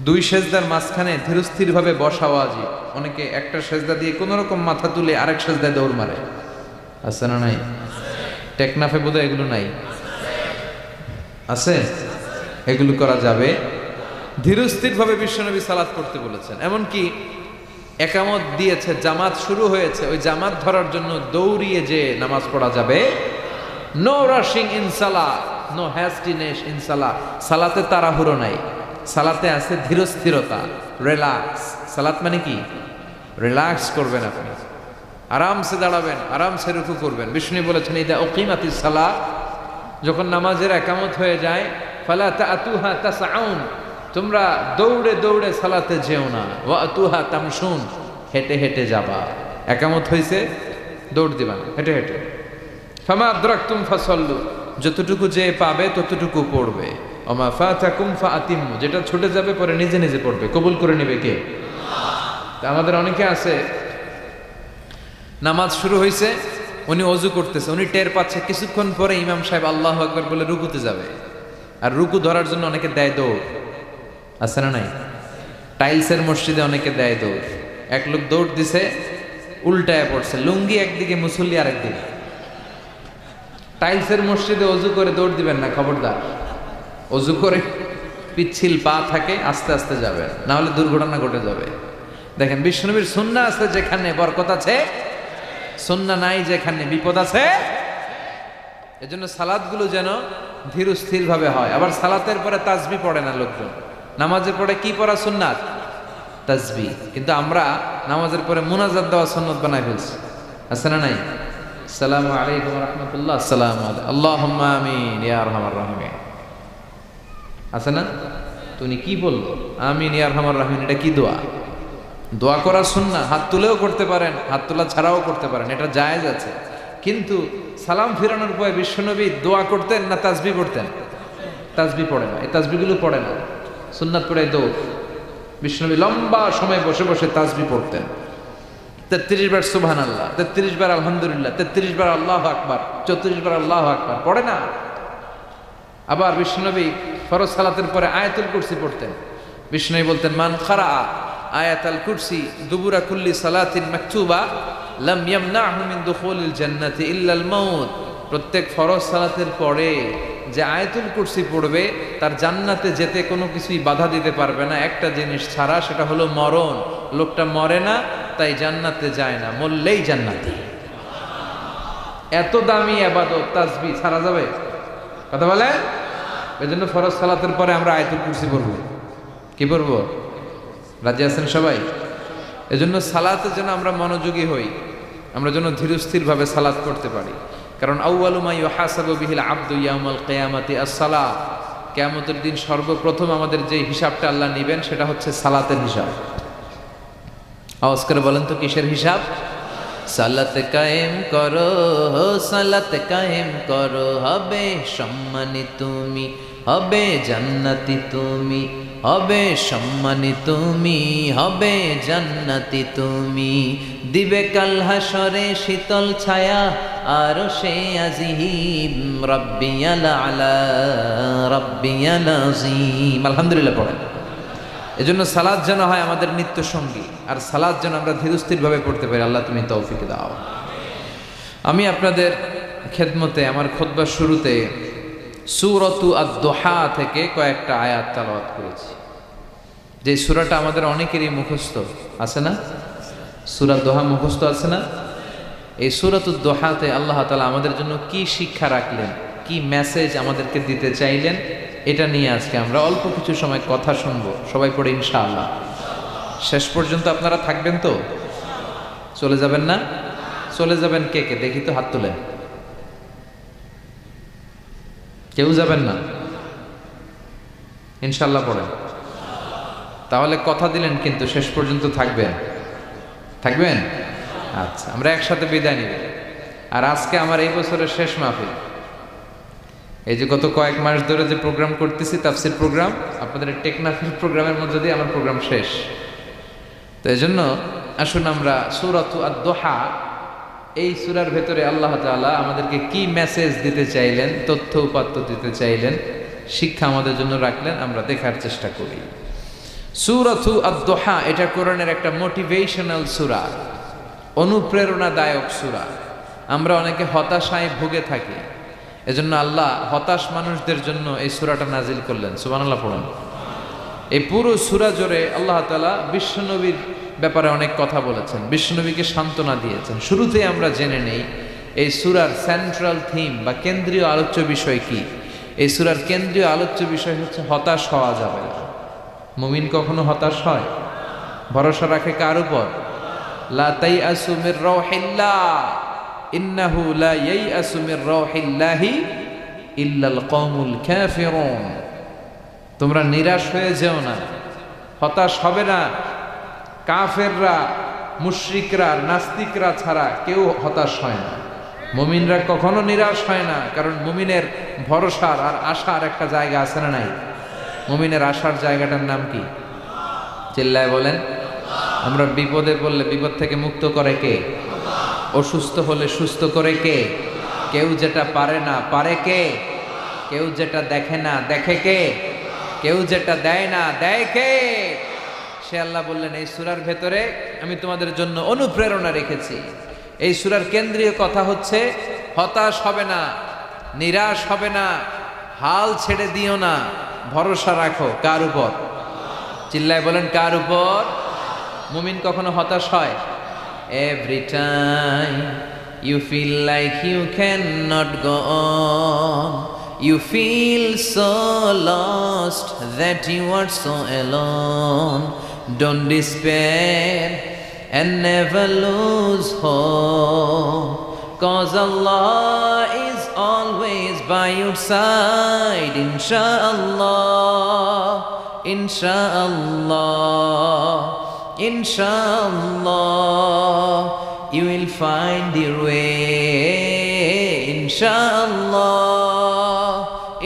2 সেজদার মাঝখানে ধীরস্থির ভাবে বসা ওয়াজিব। অনেকে একটা সেজদা দিয়ে কোন রকম মাথা তুলে আরেক সেজদায় দৌড় মারে। আছে না নাই? টেকনাফে বোধহয় এগুলো নাই, আছে? এগুলো করা যাবে। ধীরস্থির ভাবে বিশ্বনবী সালাত করতে বলেছেন। এমনকি একামত দিয়েছে, জামাত শুরু হয়েছে, ওই জামাত ধরার জন্য দৌড়িয়ে যে নামাজ পড়া যাবে। নো রাশিং ইন সালাহ, নো হ্যাস্টিনেস ইন সালাহ। সালাতে তাড়াহুড়ো নাই, সালাতে আছে ধীরস্থিরতা, রিল্যাক্স। সালাত মানে কি? রিল্যাক্স করবেন আপনি, আরামসে দাঁড়াবেন, আরামসে রুকু করবেন। বিষ্ণু বলেছেন, ইদা উকিমাতিস সালাহ, যখন নামাজের একামত হয়ে যায়, ফালা তাতুহা তাসআউন, তোমরা দৌড়ে দৌড়ে সালাতে যেও না। ওয়া আতুহা তামশুন, হেঁটে হেঁটে যাবা। একামত হয়েছে, দৌড় দিবা না, হেঁটে হেঁটে। ফামা আদরাকতুম ফাসাল্লু, যতটুকু যে পাবে ততটুকু পড়বে। ওমা ফাতাকুম ফাআতিমু, যেটা ছুটে যাবে পরে নিজে নিজে পড়বে। কবুল করে নেবে কে? তা আমাদের অনেকে আছে, নামাজ শুরু হয়েছে, উনি ওযু করতেছে, উনি টের পাচ্ছে কিছুক্ষণ পরে ইমাম সাহেব আল্লাহু আকবার বলে রুকুতে যাবে। আর রুকু ধরার জন্য অনেকে দেয় দৌড়। আছে না নাই? টাইলসের মসজিদে অনেকে দেয় দৌড়। এক লোক দৌড় দিছে, উল্টায় পড়ছে, লুঙ্গি একদিকে, মুসল্লি আরেকদিকে। টাইলসের মসজিদে ওযু করে দৌড় দিবেন না, খবরদার। ওযু করে পিচ্ছিল পা থাকে, আস্তে আস্তে যাবেন, না হলে দুর্ঘটনা ঘটে যাবে। দেখেন, বিশ্বনবীর সুন্নাহ আছে যেখানে বরকত আছে, সুন্নাহ নাই যেখানে বিপদ আছে। এজন্য সালাতগুলো যেন ধীর স্থির ভাবে হয়। আবার সালাতের পরে তাসবিহ পড়ে না লোকজন, নামাজের পরে কি পড়া সুন্নাত? তাসবিহ। কিন্তু আমরা নামাজের পরে মুনাজাত দেওয়া সুন্নাত বানাই ফেলছি, আছে না নাই? আসসালামু আলাইকুম ওয়া রাহমাতুল্লাহ, আসসালামু আলাইকুম, আল্লাহুম্মা আমিন ইয়া আরহামার রাহিমিন, আছে না? তুমি কি বললো আমিন ইয়া আরহামার রাহিমিন? এটা কি দোয়া? দোয়া করা সুন্নাহ, হাত তুলেও করতে পারেন, হাত তোলা ছাড়াও করতে পারেন, এটা জায়েজ আছে। কিন্তু সালাম ফিরানোর পরে বিশ্বনবী দোয়া করতেন না তাসবিহ পড়তেন? তাসবিহ পড়ে না, এই তাসবিহগুলো পড়ে না, সুন্নাত পড়ে দৌড়। বিশ্বনবী লম্বা সময় বসে বসে তাসবিহ পড়তেন, 33 বার সুবহানাল্লাহ, 33 বার আলহামদুলিল্লাহ, 33 বার আল্লাহু আকবার, 34 বার আল্লাহু আকবার, পড়ে না। আবার বিশ্বনবী ফরজ সালাতের পরে আয়াতুল কুরসি পড়তেন। বিশ্বনবী বলতেন, মান খারা আয়াতুল কুরসি দুবুরা কুল্লি সালাতিন মাকতুবা লাম ইয়ামনাহু মিন দুখুলিল জান্নাতি ইল্লাল মাউত। প্রত্যেক ফরজ সালাতের পরে যে আয়াতুল কুরসি পড়বে তার জান্নাতে যেতে কোনো কিছুই বাধা দিতে পারবে না, একটা জিনিস ছাড়া, সেটা হলো মরণ। লোকটা মরে না তাই জান্নাতে যায় না, মরলেই জান্নাতি। এত দামি ইবাদত তাসবিহ ছাড়া যাবে? কথা বলে। এজন্য ফরজ সালাতের পরে আমরা আয়াতুল কুরসি পড়ব। কি পড়ব? রাজি আছেন সবাই? এজন্য সালাতে যেন আমরা মনোযোগী হই, আমরা যেন ধীরস্থিরভাবে সালাত করতে পারি। কারণ আউয়ালু মা ইউহাসাবু বিহিল আবদু ইয়াউমাল কিয়ামাতি আস-সালাহ। কিয়ামতের দিন সর্বপ্রথম আমাদের যে হিসাবটা আল্লাহ নেবেন সেটা হচ্ছে সালাতের হিসাব। আওয়াজ করে বলেন তো কিসের হিসাব? সালাত কায়েম করো, সালাত কায়েম করো, হবে সম্মানী তুমি, হবে জান্নাতি তুমি, হবে সম্মানী তুমি, হবে জান্নাতি তুমি। দিবে কাল হাসরে শীতল ছায়া আরশে আজিম, রাব্বিয়াল আলা রাব্বিয়াল আযীম। আলহামদুলিল্লাহ পড়েন। এজন্য সালাত যেন হয় আমাদের নিত্য সঙ্গী, আর সালাত যেন আমরা ধীরস্থিরভাবে পড়তে পারি। আল্লাহ তুমি তৌফিক দাও। আমি আপনাদের খেদমতে আমার খুতবার শুরুতে সূরাতু আদ-দুহা থেকে কয়েকটা আয়াত তেলাওয়াত করেছি, যে সূরাটা আমাদের অনেকেরই মুখস্থ, আছে না? সূরা দোহা মুখস্থ আছে না? এই সূরাতু দোহাতে আল্লাহ তাআলা আমাদের জন্য কি শিক্ষা রাখলেন, কি মেসেজ আমাদেরকে দিতে চাইলেন, এটা নিয়ে আজকে আমরা অল্প কিছু সময় কথা শুনবো। সবাই পড়ে ইনশাআল্লাহ। শেষ পর্যন্ত আপনারা থাকবেন তো? চলে যাবেন না? চলে যাবেন কে কে দেখি তো, হাত তুলেন। কেউ যাবেন না? ইনশাআল্লাহ পড়েন। তাহলে কথা দিলেন কিন্তু শেষ পর্যন্ত থাকবেন? থাকবেন? আচ্ছা, আমরা একসাথে বিদায় নিব। আর আজকে আমার এই বছরের শেষ মাহফিল। এই যে গত কয়েক মাস ধরে যে প্রোগ্রাম করতেছি, তাফসির প্রোগ্রাম, আপনাদের টেকনাফিল প্রোগ্রামের মধ্যে দিয়ে আমার প্রোগ্রাম শেষ। তো এই জন্য আসুন আমরা সূরাতু আদ-দুহা, এই সূরার ভেতরে আল্লাহ তাআলা আমাদেরকে কি মেসেজ দিতে চাইলেন, তথ্য উপাত্ত দিতে চাইলেন, শিক্ষা আমাদের জন্য রাখলেন, আমরা দেখার চেষ্টা করি। সূরাতু আদ-দুহা এটা কোরআনের একটা মোটিভেশনাল সূরা, অনুপ্রেরণাদায়ক সূরা। আমরা অনেকে হতাশায় ভুগে থাকি, এজন্য আল্লাহ হতাশ মানুষদের জন্য এই সূরাটা নাজিল করলেন। সুবহানাল্লাহ পড়ুন। এই পুরো সূরা জুড়ে আল্লাহ তাআলা বিশ্বনবীর ব্যাপারে অনেক কথা বলেছেন, বিশ্বনবীকে সান্ত্বনা দিয়েছেন। শুরুতেই আমরা জেনে নেই এই সূরার সেন্ট্রাল থিম বা কেন্দ্রীয় আলোচ্য বিষয় কি। এই সূরার কেন্দ্রীয় আলোচ্য বিষয় হচ্ছে হতাশ হওয়া যাবে না। মুমিন কখনো হতাশ হয়? ভরসা রাখে কার উপর? লা তাইআসু মির রাউহিল্লাহ ইন্নাহু লা ইয়াইআসু মির রাউহিল্লাহি ইল্লাল কওমুল কাফিরুন। তোমরা নিরাশ হয়ে যেও না, হতাশ হবে না। কাফেররা, মুশরিকরা, নাস্তিকরা ছাড়া কেউ হতাশ হয় না। মুমিনরা কখনো নিরাশ হয় না, কারণ মুমিনের ভরসার আর আশার একটা জায়গা আছে না নাই? মুমিনের আশার জায়গাটার নাম কি? চিল্লায় বলেন। আমরা বিপদে পড়লে বিপদ থেকে মুক্ত করে কে? অসুস্থ হলে সুস্থ করে কে? কেউ যেটা পারে না পারে কে? কেউ যেটা দেখে না দেখে কে? কেউ যেটা দেয় না দেয় কে? সে আল্লাহ বললেন এই সূরার ভেতরে আমি তোমাদের জন্য অনুপ্রেরণা রেখেছি। এই সূরার কেন্দ্রীয় কথা হচ্ছে হতাশ হবে না, নিরাশ হবে না, হাল ছেড়ে দিও না, ভরসা রাখো। কার উপর? চিল্লায় বলেন কার উপর? মুমিন কখনো হতাশ হয়? Every time You feel like you cannot go on. You feel so lost that you are so alone. Don't despair and never lose hope, 'cause Allah is always by your side. Insha'Allah, Insha'Allah, Insha'Allah, you will find your way. Insha'Allah,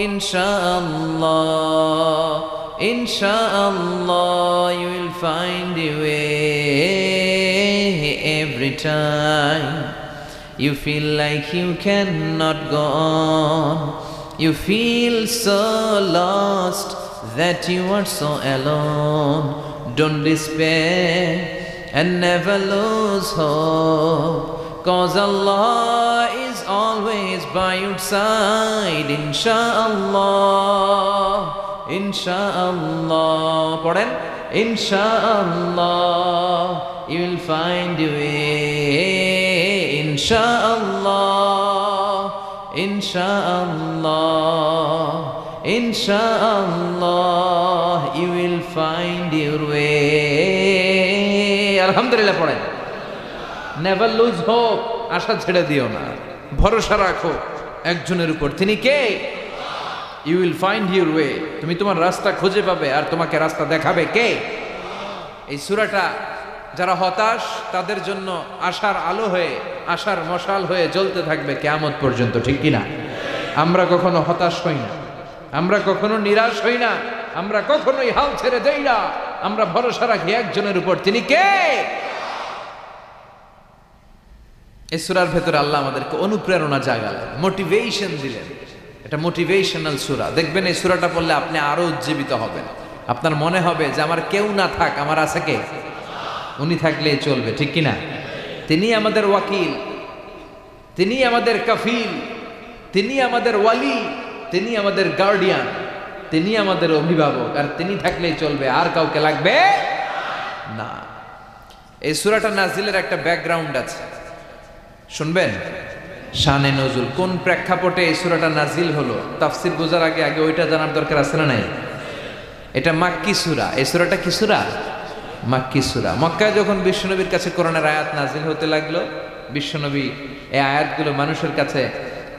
Insha'Allah, Insha'Allah, you will find your way. Every time you feel like you cannot go on, you feel so lost that you are so alone. Don't despair and never lose hope, 'cause Allah is always by your side. Insha'Allah, Insha'Allah, পড়েন, Insha'Allah, you will find your way. Insha'Allah, Insha'Allah, Insha'Allah, you will find your way. Alhamdulillah পড়েন। Never lose hope, আশা ছেড়ে দিও না, ভরসা রাখো একজনের উপর। তিনি কে? You will find your way, তুমি তোমার রাস্তা খুঁজে পাবে আর তোমাকে রাস্তা দেখাবে কে? এই সূরাটা যারা হতাশ তাদের জন্য আশার আলো হয়ে, আশার মশাল হয়ে জ্বলতে থাকবে কিয়ামত পর্যন্ত, ঠিক কিনা? আমরা কখনো হতাশ হই না, আমরা কখনো নিরাশ হই না, আমরা কখনোই হাল ছেড়ে দেই না, আমরা ভরসা রাখি একজনের উপর। তিনি কে? এই সূরার ভেতরে আল্লাহ আমাদেরকে অনুপ্রেরণা জাগালেন, মোটিভেশন দিলেন। এটা মোটিভেশনাল সূরা। দেখবেন এই সূরাটা পড়লে আপনি আরো উজ্জীবিত হবেন। আপনার মনে হবে যে আমার কেউ না থাক, আমার আছে কে? উনি থাকলেই চলবে, ঠিক কিনা? তিনি আমাদের ওয়াকিল, তিনি আমাদের কাফিল, তিনি আমাদের ওয়ালি, তিনি আমাদের গার্ডিয়ান, তিনি আমাদের অভিভাবক, আর তিনি থাকলেই চলবে, আর কাউকে লাগবে না। এই সূরাটা নাজিলের একটা ব্যাকগ্রাউন্ড আছে, শুনবেন? শানে নজুল, কোন প্রেক্ষাপটে এই সূরাটা নাজিল হলো, তাফসীর বোঝার আগে আগে ওইটা জানার দরকার আছে না নাই? এটা মাক্কি সূরা। এই সূরাটা কি সূরা? মাক্কি সূরা। মক্কায় যখন বিশ্বনবীর কাছে কোরআনের আয়াত নাজিল হতে লাগলো, বিশ্বনবী এই আয়াতগুলো মানুষের কাছে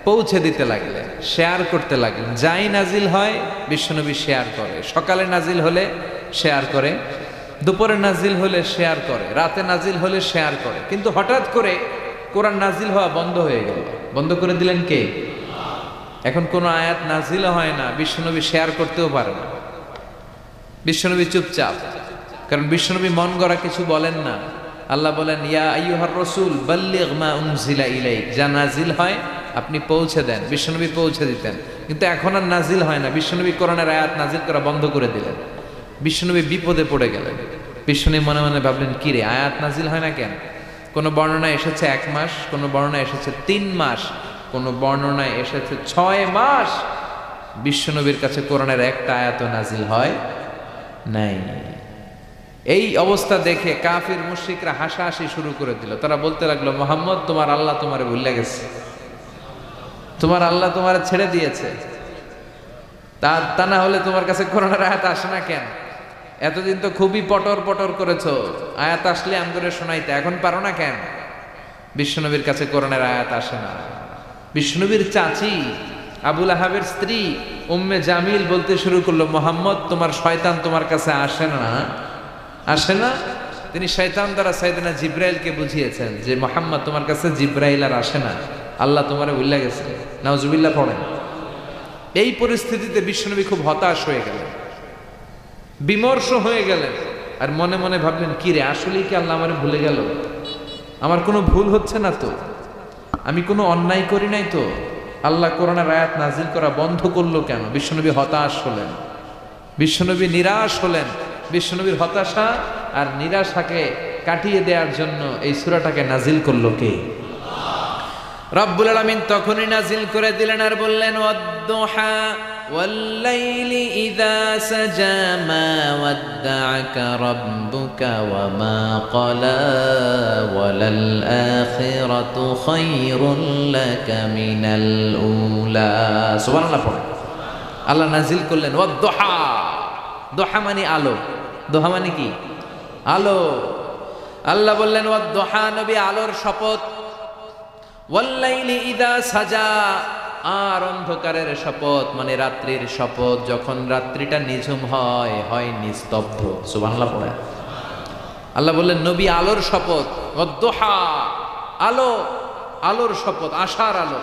পৌঁছে দিতে লাগলেন, শেয়ার করতে লাগলেন। যাই নাজিল হয় বিশ্বনবী শেয়ার করে, সকালে নাজিল হলে শেয়ার করে, দুপুরে নাজিল হলে শেয়ার করে, রাতে নাজিল হলে শেয়ার করে। কিন্তু হঠাৎ করে কোরআন নাজিল হওয়া বন্ধ হয়ে গেল। বন্ধ করে দিলেন কে? এখন কোনো আয়াত নাজিল হয় না, বিশ্বনবী শেয়ার করতেও পারে না। বিশ্বনবী চুপচাপ, কারণ বিশ্বনবী মন গড়া কিছু বলেন না। আল্লাহ বলেন, ইয়া আইয়ুহার রাসূল বাল্লিগ মা উনজিলা ইলাইক, যা নাজিল হয় আপনি পৌঁছে দেন। বিশ্বনবী পৌঁছে দিতেন, কিন্তু এখন আর নাজিল হয় না। বিশ্বনবী কোরআনের আয়াত নাজিল করা বন্ধ করে দিলেন। বিশ্বনবী বিপদে পড়ে গেলেন। বিশ্বনবী মনে মনে ভাবলেন, কি রে, আয়াত নাজিল হয় না কেন? কোন বর্ণনায় এসেছে 1 মাস, কোন বর্ণনায় এসেছে 3 মাস, কোন বর্ণনায় এসেছে 6 মাস। বিশ্বনবীর কাছে কোরআনের একটা আয়াত নাজিল হয় নাই। এই অবস্থা দেখে কাফির মুশরিকরা হাসাহাসি শুরু করে দিল। তারা বলতে লাগলো, মুহাম্মদ, তোমার আল্লাহ তোমারে ভুলে গেছে, তোমার আল্লাহ তোমারে ছেড়ে দিয়েছে। তা না হলে তোমার কাছে কোরআনের আয়াত আসে না কেন? এতদিন তো খুবই পটর পটর করেছো, আয়াত আসলে আমগরে শোনাইতে, এখন পারো না কেন? বিশ্বনবীর কাছে কোরআনের আয়াত আসে না। বিশ্বনবীর চাচি আবুল আহাবের স্ত্রী উম্মে জামিল বলতে শুরু করলো, মুহাম্মদ, তোমার শয়তান তোমার কাছে আসে না, আসে না। তিনি শয়তান দ্বারা সাইয়েদনা জিব্রাইলকে বুঝিয়েছেন যে মুহাম্মদ, তোমার কাছে জিব্রাইল আর আসে না, আল্লাহ তোমারে ভুলে গেছে। নাউজুবিল্লাহ পড়েন। এই পরিস্থিতিতে বিশ্বনবী খুব হতাশ হয়ে গেলেন, বিমর্ষ হয়ে গেলেন, আর মনে মনে ভাবলেন, কি রে, আসলেই কি আল্লাহ আমারে ভুলে গেল? আমার কোনো ভুল হচ্ছে না তো, আমি কোনো অন্যায় করি নাই তো, আল্লাহ কোরআনের আয়াত নাজিল করা বন্ধ করলো কেন? বিশ্বনবী হতাশ হলেন, বিশ্বনবী নিরাশ হলেন। বিশ্বনবীর হতাশা আর নিরাশাকে কাটিয়ে দেওয়ার জন্য এই সূরাটাকে নাজিল করলো কে? রব্বুল আলামিন তখনই নাজিল করে দিলেন আর বললেন, ওয়াদ-দুহা والليل إذا سجى ما ودعك ربك وما قلى وللآخرة خير لك من الأولى سبحان الله পড়ে আল্লাহ নাজিল করলেন ওয়াদ-দুহা দুহা মানে আলো দুহা মানে কি আলো আল্লাহ বললেন ওয়াদ-দুহা নবী আলোর শপথ ওয়াল-লাইলি ইযা সাজা আর অন্ধকারের শপথ মানে রাত্রির শপথ যখন রাত্রিটা নিঝুম হয় হয় নিস্তব্ধ সুবহানাল্লাহ পড়ে আল্লাহ বললেন নবী আলোর শপথ ওয়াদ-দুহা আলো আলোর শপথ আশার আলো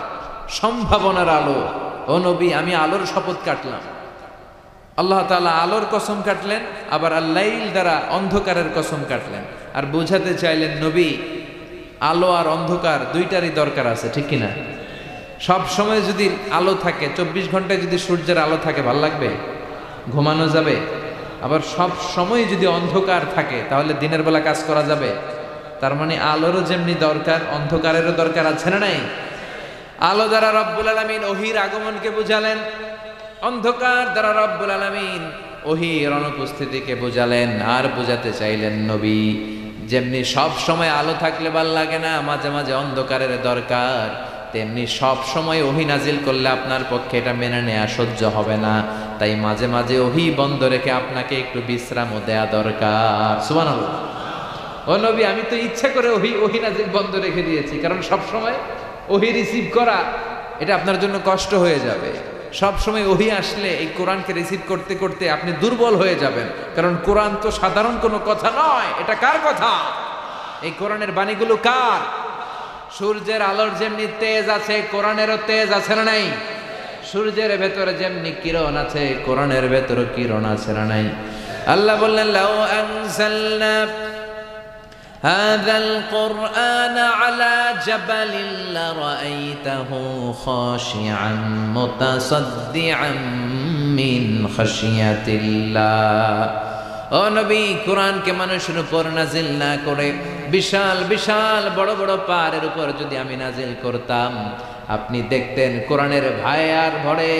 সম্ভাবনার আলো ও নবী আমি আলোর শপথ কাটলাম আল্লাহ তাআলা আলোর কসম কাটলেন আবার আল-লাইল দ্বারা অন্ধকারের কসম কাটলেন আর বোঝাতে চাইলেন নবী আলো আর অন্ধকার দুইটারই দরকার আছে ঠিক কি না সব সময় যদি আলো থাকে 24 ঘন্টায় যদি সূর্যের আলো থাকে ভালো লাগবে ঘুমানো যাবে আবার সব সময় যদি অন্ধকার থাকে তাহলে দিনের বেলা কাজ করা যাবে তার মানে আলোরও যেমনি দরকার অন্ধকারেরও দরকার আছে না নাই আলো দ্বারা রব্বুল আলামিন ওহীর আগমনকে বুঝালেন অন্ধকার দ্বারা রব্বুল আলামিন ওহীর অনুপস্থিতিকে বুঝালেন আর বুঝাতে চাইলেন নবী যেমনি সব সময় আলো থাকলে ভাল লাগে না মাঝে মাঝে অন্ধকারের দরকার তেমনি সব সময় ওহী নাজিল করলে আপনার পক্ষে এটা মেনে নেওয়া সহ্য হবে না তাই মাঝে মাঝে ওহী বন্ধ রেখে আপনাকে একটু বিশ্রামও দেয়া দরকার সুবহানাল্লাহ ও নবী আমি তো ইচ্ছা করে ওহী নাজিল বন্ধ রেখে দিয়েছি কারণ সব সময় ওহী রিসিভ করা এটা আপনার জন্য কষ্ট হয়ে যাবে সব সময় ওহী আসলে এই কোরআনকে রিসিভ করতে করতে আপনি দুর্বল হয়ে যাবেন কারণ কোরআন তো সাধারণ কোনো কথা নয় এটা কার কথা এই কোরআনের বাণীগুলো কার সূর্যের আলোর যেমনি তেজ আছে কোরআনেরও তেজ আছে না নাই সূর্যের ভেতরে যেমনি কিরণ আছে কোরআনের ভেতরে কিরণ আছে না নাই আল্লাহ বললেন লাউ আনজালনা هذا القرآن على جبل لرأيته خاشعا متصدعا من خشية الله ও নবী কোরআনকে মানুষের উপর নাজিল না করে বিশাল বিশাল বড় বড় পাহাড়ের উপর যদি আমি নাজিল করতাম আপনি দেখতেন কোরআনের ভায়ার ভরে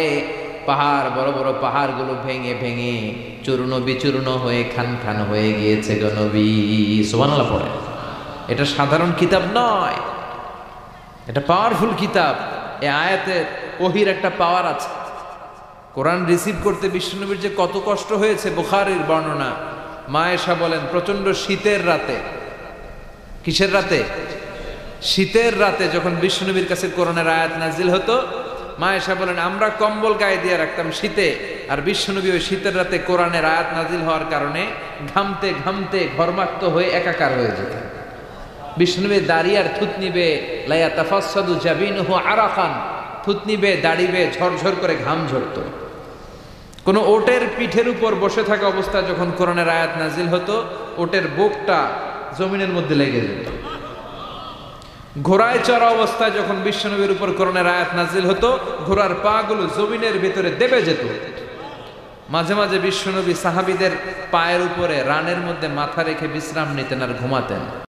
পাহাড় বড় বড় পাহাড়গুলো ভেঙে ভেঙে চূর্ণ বিচূর্ণ হয়ে খান খান হয়ে গিয়েছে গো নবী সুবহানাল্লাহ পড়ে এটা সাধারণ কিতাব নয় এটা পাওয়ারফুল কিতাব এই আয়াতের ওহীর একটা পাওয়ার আছে কোরআন রিসিভ করতে বিশ্বনবীর যে কত কষ্ট হয়েছে বুখারীর বর্ণনা মা আয়েশা বলেন প্রচন্ড শীতের রাতে কিসের রাতে শীতের রাতে যখন বিশ্বনবীর কাছে কোরআনের আয়াত নাজিল হতো মা আয়েশা বলেন আমরা কম্বল গায়ে দিয়ে রাখতাম শীতে আর বিশ্বনবী ওই শীতের রাতে কোরআনের আয়াত নাজিল হওয়ার কারণে ঘামতে ঘামতে ঘর্মাক্ত হয়ে একাকার হয়ে যেত বিশ্বনবী দাড়ি আর থুতনি বেয়ে লাইয়া তাফাসসাদু জাবিনুহু আরাকান থুতনি বেয়ে দাড়ি বেয়ে ঝরঝর করে ঘাম ঝরতো কোনো ওটের পিঠের উপর বসে থাকা অবস্থায় যখন কোরআনের আয়াত নাজিল হতো ওটের বুকটা জমিনের মধ্যে লেগে যেত ঘোড়ায় চড়া অবস্থায় যখন বিশ্বনবীর উপর কোরআনের আয়াত নাজিল হতো ঘোড়ার পা গুলো জমিনের ভিতরে দেবে যেত মাঝে মাঝে বিশ্বনবী সাহাবীদের পায়ের উপরে রানের মধ্যে মাথা রেখে বিশ্রাম নিতেন আর ঘুমাতেন